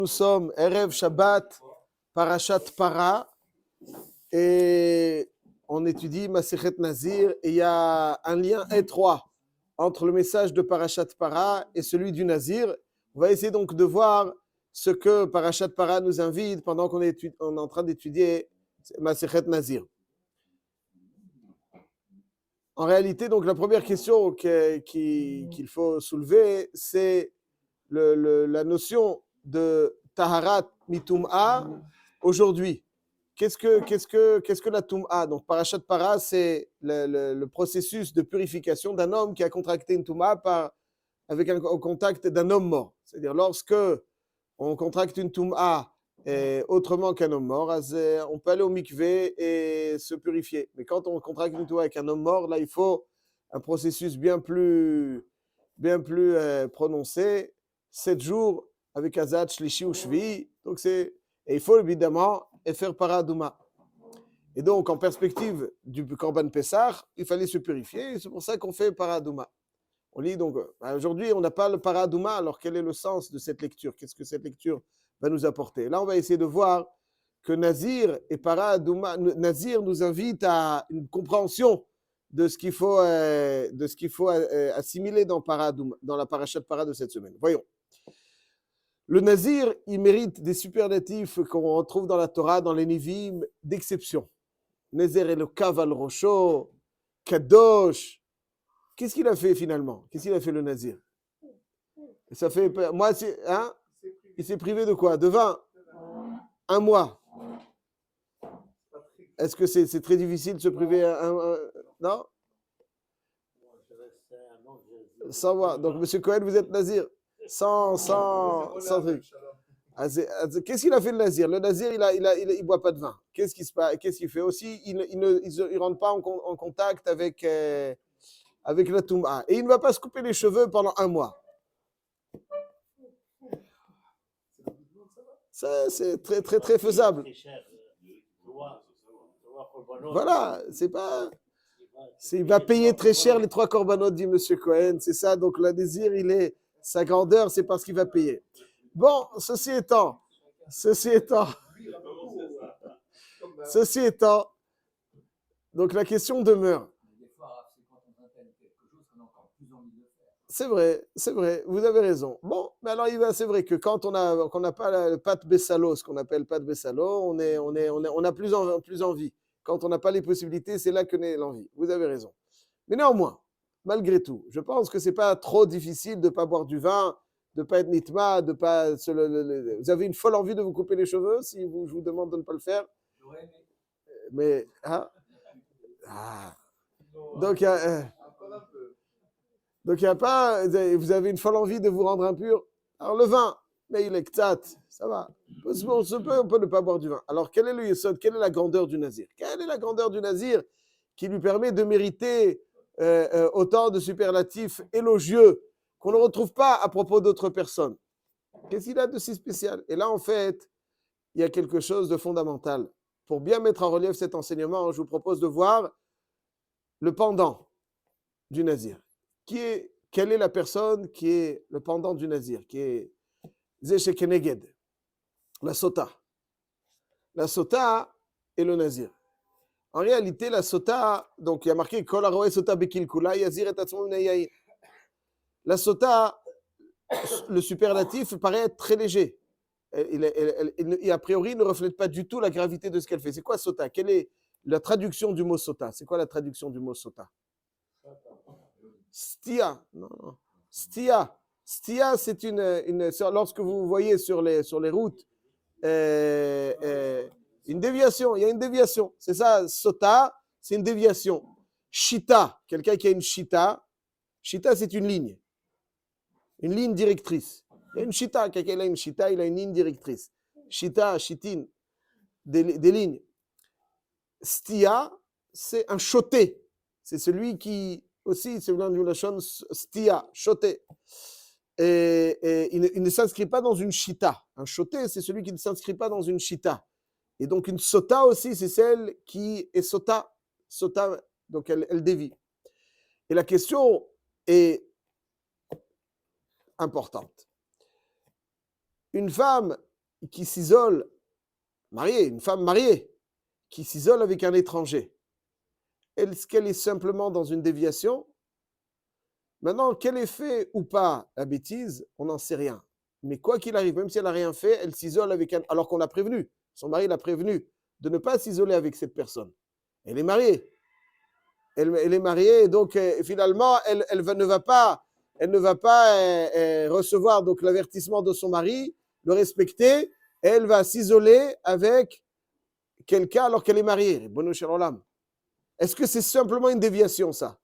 Nous sommes Erev Shabbat, Parashat Para, et on étudie Masechet Nazir, et il y a un lien étroit entre le message de Parashat Para et celui du Nazir. On va essayer donc de voir ce que Parashat Para nous invite pendant qu'on est en train d'étudier Masechet Nazir. En réalité, donc la première question qu'il faut soulever, c'est la notion de Taharat Mitum'a aujourd'hui. Qu'est-ce que la Tum'a? Donc, Parashat Para, c'est le processus de purification d'un homme qui a contracté une Tum'a avec au contact d'un homme mort. C'est-à-dire, lorsque on contracte une Tum'a autrement qu'un homme mort, on peut aller au mikvé et se purifier. Mais quand on contracte une Tum'a avec un homme mort, là, il faut un processus bien plus prononcé, 7 jours avec Azat, Shlishi ou Shvi. Donc et il faut évidemment faire Paradouma. Et donc, en perspective du Korban Pessah, il fallait se purifier. Et c'est pour ça qu'on fait Paradouma. On lit donc, aujourd'hui, on n'a pas le Paradouma. Alors, quel est le sens de cette lecture? Qu'est-ce que cette lecture va nous apporter? Là, on va essayer de voir que Nazir et Paradouma, Nazir nous invite à une compréhension de ce qu'il faut, assimiler dans la parashat Para de cette semaine. Voyons. Le Nazir, il mérite des superlatifs qu'on retrouve dans la Torah, dans les Nivim, d'exception. Nézer et le Kaval Rocho, Kadosh. Qu'est-ce qu'il a fait finalement? Qu'est-ce qu'il a fait le Nazir? Ça fait, moi, il s'est privé de quoi? De vin? Un mois. Est-ce que c'est très difficile de se priver non? Sans voir. Donc, M. Cohen, vous êtes Nazir. Sans truc. Qu'est-ce qu'il a fait le Nazir? Le Nazir, il boit pas de vin. Qu'est-ce qu'il fait aussi? Il ne rentre pas en contact avec la Toum'a. Et il ne va pas se couper les cheveux pendant un mois. Ça, c'est très, très, très faisable. Voilà, il va payer très cher les 3 corbanotes, dit M. Cohen. C'est ça, donc le Nazir, sa grandeur, c'est parce qu'il va payer. Bon, ceci étant, donc la question demeure. C'est vrai, vous avez raison. Bon, mais alors c'est vrai que quand on n'a pas le pat Bessalo, ce qu'on appelle pat Bessalo, on a plus envie. Quand on n'a pas les possibilités, c'est là que naît l'envie. Vous avez raison. Mais néanmoins, malgré tout, je pense que c'est pas trop difficile de ne pas boire du vin, de ne pas être nitma, de pas. Vous avez une folle envie de vous couper les cheveux si je vous demande de ne pas le faire. Mais donc il y a pas. Vous avez une folle envie de vous rendre impur. Alors le vin, mais il est ktat, ça va. On peut ne pas boire du vin. Alors quel est le yesod? Quelle est la grandeur du Nazir? Quelle est la grandeur du Nazir qui lui permet de mériter autant de superlatifs élogieux qu'on ne retrouve pas à propos d'autres personnes? Qu'est-ce qu'il a de si spécial? Et là, en fait, il y a quelque chose de fondamental. Pour bien mettre en relief cet enseignement, je vous propose de voir le pendant du Nazir. Quelle est la personne qui est le pendant du Nazir, qui est Zéché Keneged, la Sota. La Sota et le Nazir. En réalité, la Sota, donc il y a marqué Kol Aroé Sota Bekilkula, Yazir et Tatsmo Minayaï. La Sota, le superlatif paraît être très léger. A priori, ne reflète pas du tout la gravité de ce qu'elle fait. C'est quoi Sota? Quelle est la traduction du mot Sota? C'est quoi la traduction du mot Sota? Stia. Non. Stia. Stia, c'est lorsque vous voyez sur les routes une déviation, il y a une déviation. C'est ça, Sota, c'est une déviation. Shita, quelqu'un qui a une Shita. Shita, c'est une ligne directrice. Il y a une Shita, quelqu'un a une Shita, il a une ligne directrice. Shita, Shitin, des lignes. Stia, c'est un choté. C'est celui qui, aussi, c'est venu de la chaîne Stia, choté. Et il ne s'inscrit pas dans une Shita. Un choté, c'est celui qui ne s'inscrit pas dans une Shita. Et donc, une Sota aussi, c'est celle qui est Sota. Sota, donc elle dévie. Et la question est importante. Une femme qui s'isole, mariée, une femme mariée, qui s'isole avec un étranger, est-ce qu'elle est simplement dans une déviation? Maintenant, quel est fait ou pas la bêtise, on n'en sait rien. Mais quoi qu'il arrive, même si elle n'a rien fait, elle s'isole avec un... Alors qu'on l'a prévenu, son mari l'a prévenu de ne pas s'isoler avec cette personne. Elle est mariée. Elle est mariée, et donc finalement, elle ne va pas recevoir donc l'avertissement de son mari, le respecter, et elle va s'isoler avec quelqu'un alors qu'elle est mariée. Bono Shalom. Est-ce que c'est simplement une déviation, ça?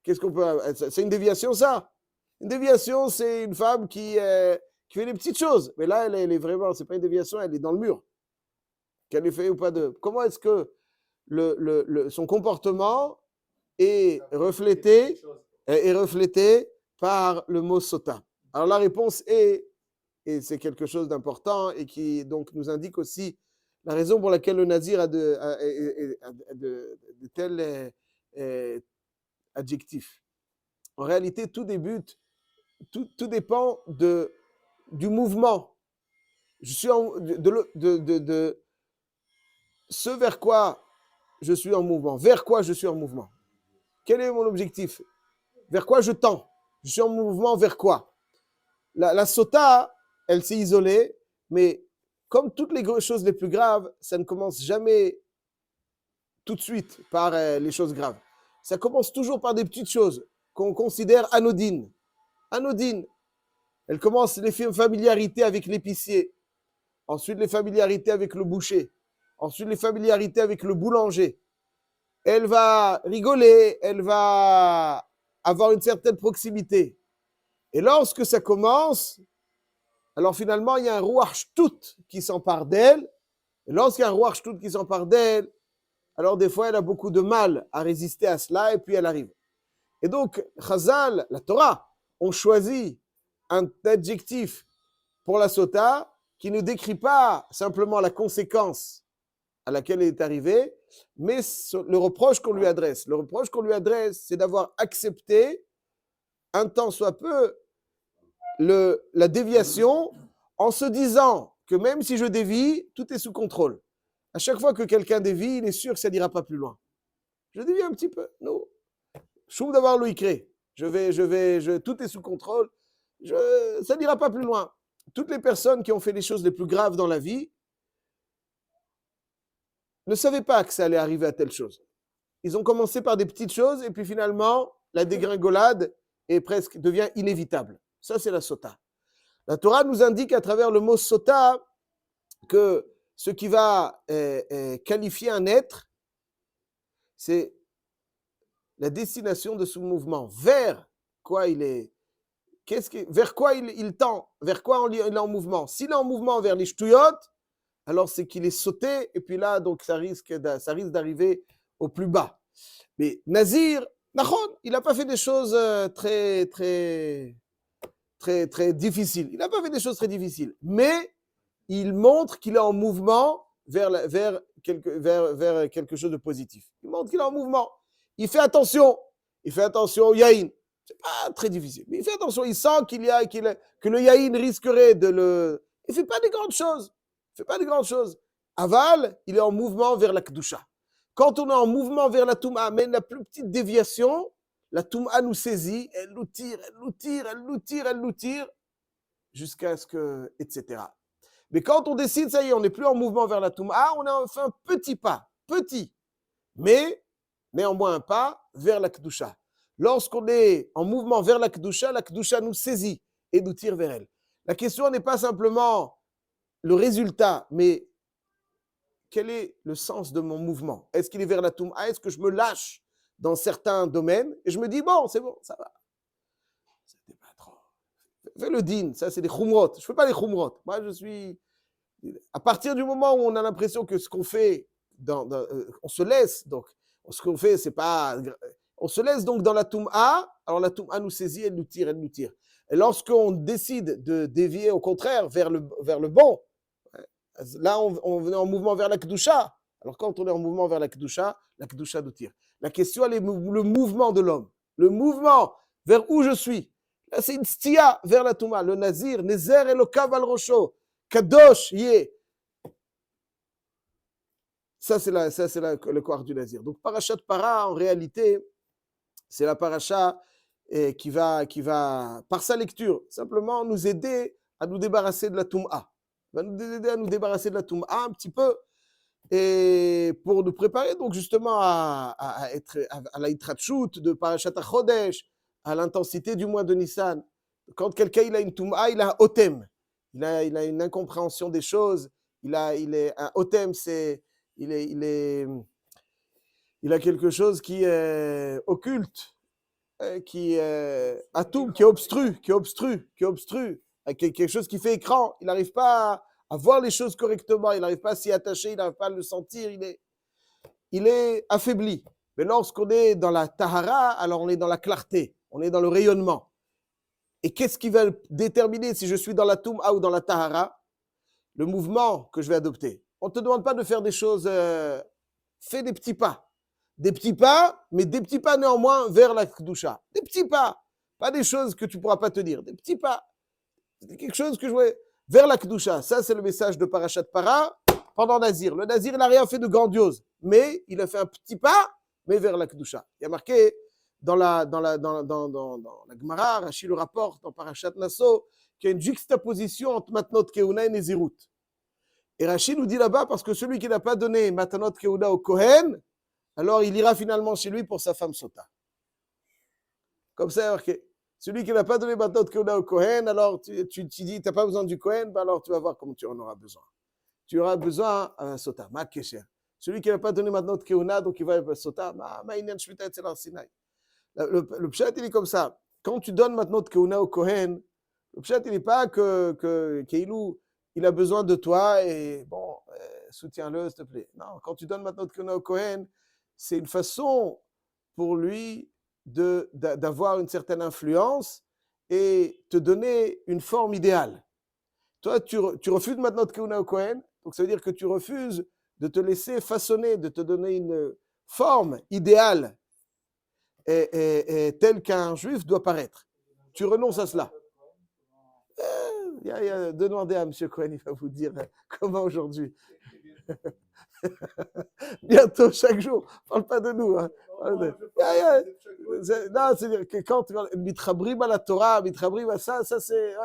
Qu'est-ce qu'on peut... C'est une déviation, ça? Une déviation, c'est une femme qui fait des petites choses. Mais là, elle est vraiment... C'est pas une déviation, elle est dans le mur. Qu'elle ait fait ou pas de... Comment est-ce que son comportement est reflété par le mot sota? Alors la réponse est, et c'est quelque chose d'important et qui donc nous indique aussi la raison pour laquelle le nazir a de tels adjectifs. En réalité, tout dépend du mouvement. Je suis de ce vers quoi je suis en mouvement. Vers quoi je suis en mouvement? Quel est mon objectif? Vers quoi je tends? Je suis en mouvement vers quoi? La sota, elle s'est isolée, mais comme toutes les choses les plus graves, ça ne commence jamais tout de suite par les choses graves. Ça commence toujours par des petites choses qu'on considère anodines. Anodines. Elle commence les familiarités avec l'épicier, ensuite les familiarités avec le boucher, ensuite les familiarités avec le boulanger. Elle va rigoler, elle va avoir une certaine proximité. Et lorsque ça commence, alors finalement, il y a un Ruach Shtout qui s'empare d'elle. Et lorsqu'il y a un Ruach Shtout qui s'empare d'elle, alors des fois, elle a beaucoup de mal à résister à cela et puis elle arrive. Et donc, Chazal, la Torah, ont choisi un adjectif pour la sota qui ne décrit pas simplement la conséquence à laquelle elle est arrivée, mais le reproche qu'on lui adresse. Le reproche qu'on lui adresse, c'est d'avoir accepté, un temps soit peu, la déviation en se disant que même si je dévie, tout est sous contrôle. À chaque fois que quelqu'un dévie, il est sûr que ça n'ira pas plus loin. Je dévie un petit peu, non. Choum d'avoir l'oïkré. Tout est sous contrôle. Ça n'ira pas plus loin. Toutes les personnes qui ont fait les choses les plus graves dans la vie ne savaient pas que ça allait arriver à telle chose. Ils ont commencé par des petites choses et puis finalement, la dégringolade devient inévitable. Ça, c'est la sota. La Torah nous indique à travers le mot sota que ce qui va qualifier un être, c'est la destination de ce mouvement. Vers quoi il est, vers quoi il tend, vers quoi il est en mouvement. S'il est en mouvement vers les shtuyot, alors c'est qu'il est sauté, et puis là, donc ça risque d'arriver au plus bas. Mais Nazir, il n'a pas fait des choses très difficiles. Il n'a pas fait des choses très difficiles. Mais il montre qu'il est en mouvement vers quelque chose de positif. Il montre qu'il est en mouvement. Il fait attention au yaïn. C'est pas très difficile. Mais il fait attention. Il sent que le yaïn risquerait de le... Il fait pas des grandes choses. Aval, il est en mouvement vers la Kedusha. Quand on est en mouvement vers la Touma, même la plus petite déviation, la Touma nous saisit, elle nous tire, jusqu'à ce que, etc. Mais quand on décide, ça y est, on n'est plus en mouvement vers la Touma, on a fait un petit pas, mais néanmoins un pas vers la Kedusha. Lorsqu'on est en mouvement vers la Kedusha nous saisit et nous tire vers elle. La question n'est pas simplement le résultat, mais quel est le sens de mon mouvement? Est-ce qu'il est vers la Touma? Est-ce que je me lâche dans certains domaines et je me dis, bon, c'est bon, ça va. C'était pas trop. Fais le din, ça c'est des khumrot. Je ne fais pas les khumrot. Moi, je suis... À partir du moment où on a l'impression que ce qu'on fait, on se laisse, donc, ce qu'on fait, c'est pas... On se laisse donc dans la Touma, alors la Touma nous saisit, elle nous tire. Et lorsqu'on décide de dévier, au contraire, vers le bon, là, on est en mouvement vers la Kedusha. Alors, quand on est en mouvement vers la Kedusha nous tire. La question, elle est le mouvement de l'homme. Le mouvement vers où je suis. Là, c'est une stia vers la Touma. Le Nazir, Nezer Elokav al Rosho, Kadosh Yeh. Ça, c'est le corps du Nazir. Donc, Parashat Para, en réalité, c'est la paracha qui va, par sa lecture, simplement nous aider à nous débarrasser de la Touma. Va nous aider à nous débarrasser de la Touma un petit peu, et pour nous préparer donc justement à la Hitratchut de Parashat HaChodesh, à l'intensité du mois de Nissan. Quand quelqu'un il a une Touma, il a un Otem. Il a une incompréhension des choses. Il est un Otem, il a quelque chose qui est occulte, qui est atoum, qui obstrue, quelque chose qui fait écran. Il n'arrive pas à voir les choses correctement, il n'arrive pas à s'y attacher, il n'arrive pas à le sentir, il est affaibli. Mais lorsqu'on est dans la tahara, alors on est dans la clarté, on est dans le rayonnement. Et qu'est-ce qui va déterminer si je suis dans la touma ou dans la tahara? Le mouvement que je vais adopter. On ne te demande pas de faire des choses, fais des petits pas. Des petits pas, mais des petits pas néanmoins vers la Kedusha. Des petits pas, pas des choses que tu ne pourras pas te dire. Des petits pas, c'est quelque chose que je vois vers la Kedusha. Ça, c'est le message de Parashat Para pendant Nazir. Le Nazir, il n'a rien fait de grandiose, mais il a fait un petit pas, mais vers la Kedusha. Il y a marqué dans la Gemara, Rashi le rapporte, dans Parashat Naso, qu'il y a une juxtaposition entre Matnot Keuna et Nezirut. Et Rashi nous dit là-bas, parce que celui qui n'a pas donné Matanot Keuna au Kohen, alors il ira finalement chez lui pour sa femme Sota. Comme ça, marqué. Celui qui n'a pas donné Matanot Keuna au Kohen, alors tu dis, tu n'as pas besoin du Kohen, ben alors tu vas voir comment tu en auras besoin. Tu auras besoin d'un Sota, ma Kesher. Celui qui n'a pas donné Matanot Keuna, donc il va à Sota, ma Inyan Shmita et Tzelar Sinai. Le pshat, il est comme ça. Quand tu donnes Matanot Keuna au Kohen, le pshat, il n'est pas que Keilou, il a besoin de toi et bon, soutiens-le, s'il te plaît. Non, quand tu donnes Matanot Keuna au Kohen, c'est une façon pour lui d'avoir une certaine influence et te donner une forme idéale. Toi, tu refuses Matanot Keuna au Kohen, donc ça veut dire que tu refuses de te laisser façonner, de te donner une forme idéale et telle qu'un juif doit paraître. Tu renonces à cela. Demandez à M. Cohen, il va vous dire comment aujourd'hui. Bientôt, chaque jour. Ne parle pas de nous. Hein. Non, c'est-à-dire que quand Mitchabrim à la Torah, Mitchabrim à ça, c'est.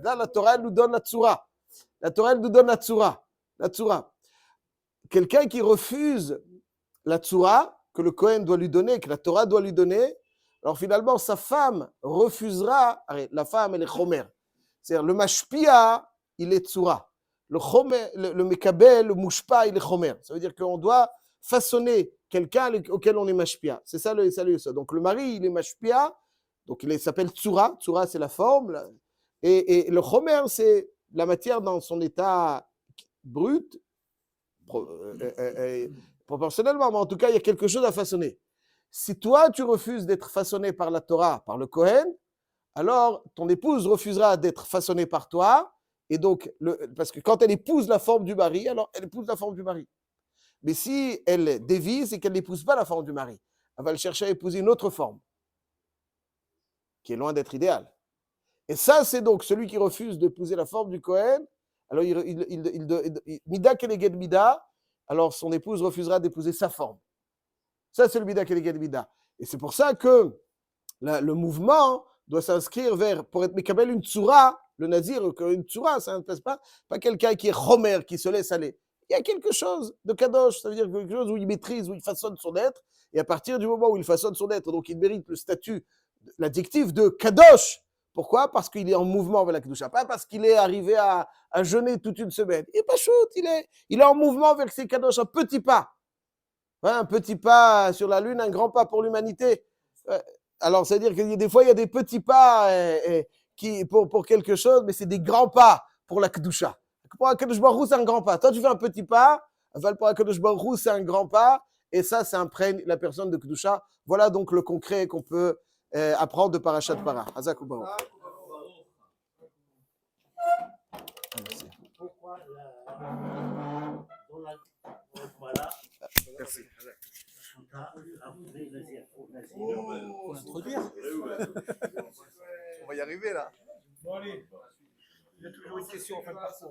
Là, la Torah, elle nous donne la Tsura. La Torah, elle nous donne la Tsura. La Tsura. Quelqu'un qui refuse la Tsura, que le Cohen doit lui donner, que la Torah doit lui donner, alors finalement, sa femme refusera. La femme, elle est Chomer. C'est-à-dire, le Mashpia, il est Tsura. Le Mekabel, le Mushpa, il est Chomer. Ça veut dire qu'on doit façonner quelqu'un auquel on est Mashpia. C'est ça le ça. Donc le mari, il est Mashpia, donc il s'appelle Tsura. Tsura, c'est la forme. Et le Chomer, c'est la matière dans son état brut, proportionnellement, mais en tout cas, il y a quelque chose à façonner. Si toi, tu refuses d'être façonné par la Torah, par le Kohen, alors ton épouse refusera d'être façonnée par toi, et donc, parce que quand elle épouse la forme du mari, alors elle épouse la forme du mari. Mais si elle dévie, c'est qu'elle n'épouse pas la forme du mari. Elle va le chercher à épouser une autre forme, qui est loin d'être idéale. Et ça, c'est donc celui qui refuse d'épouser la forme du Kohen, alors Mida Keleged Mida, alors son épouse refusera d'épouser sa forme. Ça, c'est le Mida Keleged Mida. Et c'est pour ça que le mouvement doit s'inscrire vers, pour être Mekabel une tsura, le nazir, une tsura, ça ne passe pas quelqu'un qui est chomer, qui se laisse aller. Il y a quelque chose de kadosh, ça veut dire quelque chose où il maîtrise, où il façonne son être, et à partir du moment où il façonne son être, donc il mérite le statut, l'adjectif de kadosh. Pourquoi? Parce qu'il est en mouvement avec la kedusha, pas parce qu'il est arrivé à jeûner toute une semaine. Il est pas shoot, il est en mouvement vers ses kadosh, un petit pas. Ouais, un petit pas sur la lune, un grand pas pour l'humanité. Alors, c'est-à-dire que des fois, il y a des petits pas pour quelque chose, mais c'est des grands pas pour la Kedusha. Pour la Kadosh Baruch Hu, c'est un grand pas. Toi, tu fais un petit pas, pour la Kadosh Baruch Hu, c'est un grand pas, et ça imprègne la personne de Kedusha. Voilà donc le concret qu'on peut apprendre de Parashat Para. Hazak ou Baruch. Merci. Pour introduire. fait pas ça.